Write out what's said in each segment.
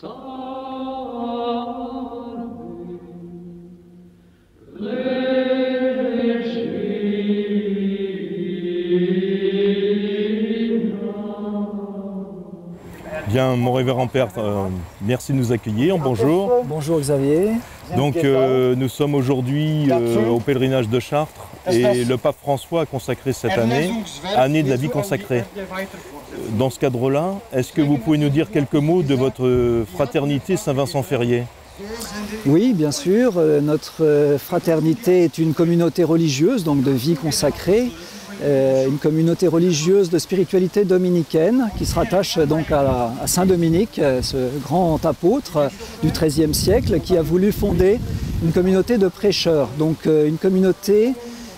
Bien, mon révérend père, merci de nous accueillir. Bonjour. Bonjour Xavier. Donc nous sommes aujourd'hui au pèlerinage de Chartres et le pape François a consacré cette année, année de la vie consacrée. Dans ce cadre-là, est-ce que vous pouvez nous dire quelques mots de votre fraternité Saint-Vincent-Ferrier ? Oui, bien sûr. Notre fraternité est une communauté religieuse, donc de vie consacrée. Une communauté religieuse de spiritualité dominicaine qui se rattache donc à Saint Dominique, ce grand apôtre du XIIIe siècle qui a voulu fonder une communauté de prêcheurs, donc une communauté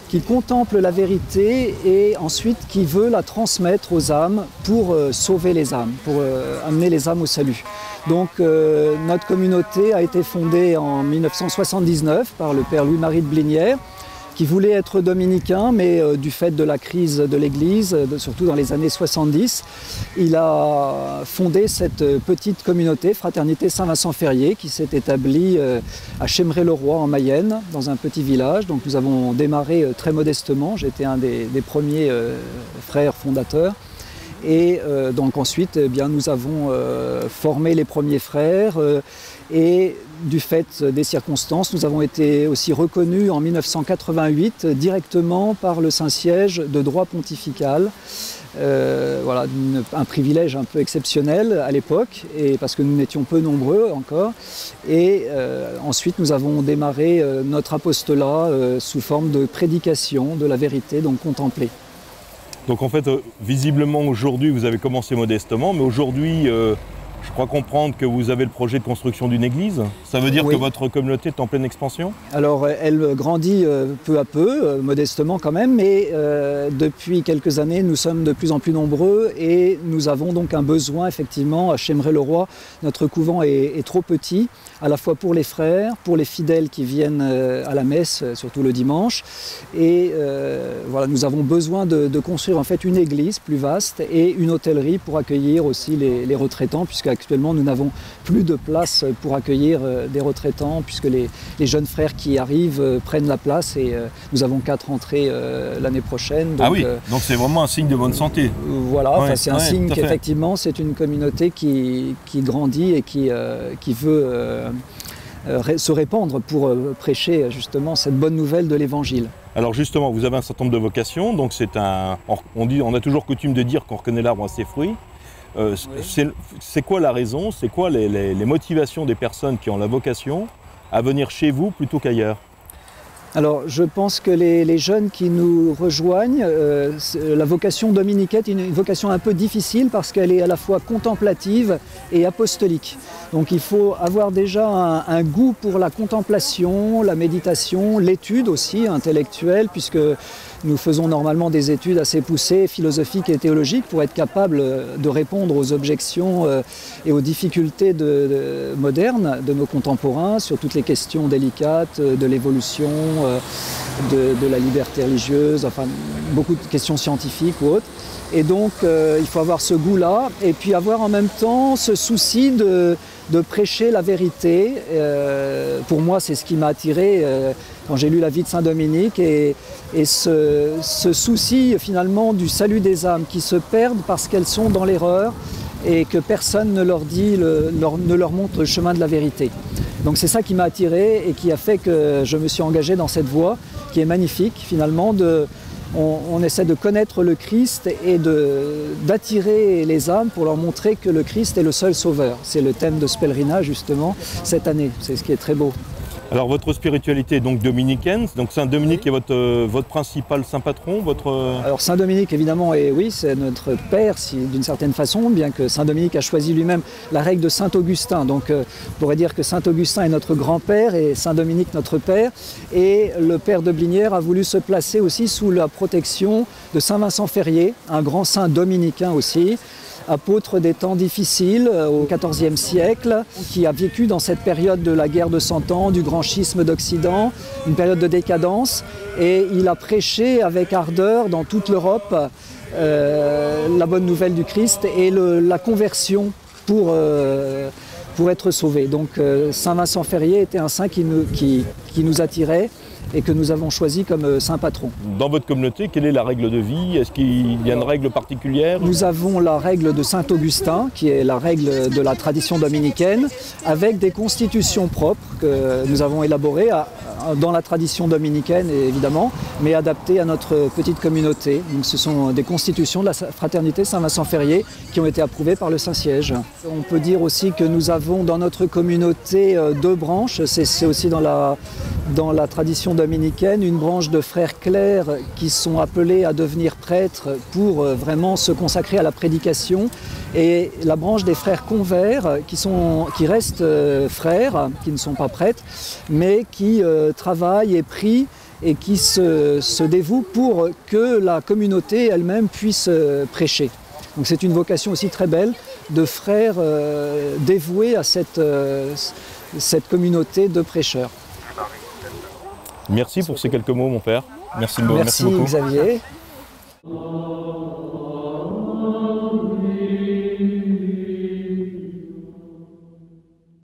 qui contemple la vérité et ensuite qui veut la transmettre aux âmes pour sauver les âmes, pour amener les âmes au salut. Donc notre communauté a été fondée en 1979 par le père Louis-Marie de Blinière, qui voulait être dominicain, mais du fait de la crise de l'Église, surtout dans les années 70, il a fondé cette petite communauté, Fraternité Saint-Vincent-Ferrier, qui s'est établie à Chémeray-le-Roi en Mayenne, dans un petit village. Donc nous avons démarré très modestement, j'étais un des premiers frères fondateurs. Et donc ensuite, eh bien, nous avons formé les premiers frères et du fait des circonstances, nous avons été aussi reconnus en 1988 directement par le Saint-Siège de droit pontifical. Voilà, un privilège un peu exceptionnel à l'époque, et parce que nous n'étions peu nombreux encore. Et ensuite, nous avons démarré notre apostolat sous forme de prédication de la vérité, donc contemplée. Donc en fait, visiblement aujourd'hui, vous avez commencé modestement, mais aujourd'hui, je crois comprendre que vous avez le projet de construction d'une église. Ça veut dire que votre communauté est en pleine expansion ? Alors elle grandit peu à peu, modestement quand même, mais depuis quelques années, nous sommes de plus en plus nombreux et nous avons donc un besoin effectivement à Chémeray-le-Roi. Notre couvent est trop petit, à la fois pour les frères, pour les fidèles qui viennent à la messe, surtout le dimanche. Et voilà, nous avons besoin de construire en fait une église plus vaste et une hôtellerie pour accueillir aussi les retraitants, puisque actuellement nous n'avons plus de place pour accueillir des retraitants, puisque les jeunes frères qui arrivent prennent la place et nous avons 4 entrées l'année prochaine. Donc, ah oui, donc c'est vraiment un signe de bonne santé. Voilà, ouais, c'est un signe qu'effectivement c'est une communauté qui grandit et qui veut se répandre pour prêcher justement cette bonne nouvelle de l'Évangile. Alors justement, vous avez un certain nombre de vocations, donc on a toujours coutume de dire qu'on reconnaît l'arbre à ses fruits. C'est quoi la raison, c'est quoi les motivations des personnes qui ont la vocation à venir chez vous plutôt qu'ailleurs ? Alors je pense que les jeunes qui nous rejoignent, la vocation dominicaine est une vocation un peu difficile parce qu'elle est à la fois contemplative et apostolique. Donc il faut avoir déjà un goût pour la contemplation, la méditation, l'étude aussi intellectuelle, puisque nous faisons normalement des études assez poussées, philosophiques et théologiques, pour être capable de répondre aux objections et aux difficultés modernes de nos contemporains sur toutes les questions délicates de l'évolution, de la liberté religieuse, enfin beaucoup de questions scientifiques ou autres. Et donc il faut avoir ce goût-là et puis avoir en même temps ce souci de prêcher la vérité. Pour moi, c'est ce qui m'a attiré quand j'ai lu la vie de Saint Dominique et ce souci finalement du salut des âmes qui se perdent parce qu'elles sont dans l'erreur et que personne ne leur montre le chemin de la vérité. Donc c'est ça qui m'a attiré et qui a fait que je me suis engagé dans cette voie qui est magnifique finalement. On essaie de connaître le Christ et d'attirer les âmes pour leur montrer que le Christ est le seul sauveur. C'est le thème de ce pèlerinage justement cette année, c'est ce qui est très beau. Alors votre spiritualité est donc dominicaine, donc Saint Dominique est votre principal saint patron, Alors Saint Dominique évidemment, oui, c'est notre père d'une certaine façon, bien que Saint Dominique a choisi lui-même la règle de Saint Augustin. Donc on pourrait dire que Saint Augustin est notre grand-père et Saint Dominique notre père. Et le père de Blinière a voulu se placer aussi sous la protection de Saint Vincent-Ferrier, un grand saint dominicain aussi, apôtre des temps difficiles au XIVe siècle, qui a vécu dans cette période de la guerre de 100 ans, du grand schisme d'Occident, une période de décadence, et il a prêché avec ardeur dans toute l'Europe la bonne nouvelle du Christ et la conversion pour pour être sauvés. Donc Saint-Vincent-Ferrier était un saint qui nous attirait et que nous avons choisi comme saint patron. Dans votre communauté, quelle est la règle de vie? Est-ce qu'il y a une règle particulière? Nous avons la règle de Saint-Augustin, qui est la règle de la tradition dominicaine, avec des constitutions propres que nous avons élaborées dans la tradition dominicaine évidemment, mais adaptées à notre petite communauté. Donc, ce sont des constitutions de la fraternité Saint-Vincent-Ferrier qui ont été approuvées par le Saint-Siège. On peut dire aussi que nous avons dans notre communauté deux branches, c'est aussi dans la tradition dominicaine, une branche de frères clercs qui sont appelés à devenir prêtres pour vraiment se consacrer à la prédication, et la branche des frères convers qui restent frères, qui ne sont pas prêtres, mais qui travaillent et prient et qui se dévouent pour que la communauté elle-même puisse prêcher. Donc c'est une vocation aussi très belle de frères dévoués à cette communauté de prêcheurs. Merci pour ces quelques mots, mon père. Merci beaucoup. Merci Xavier.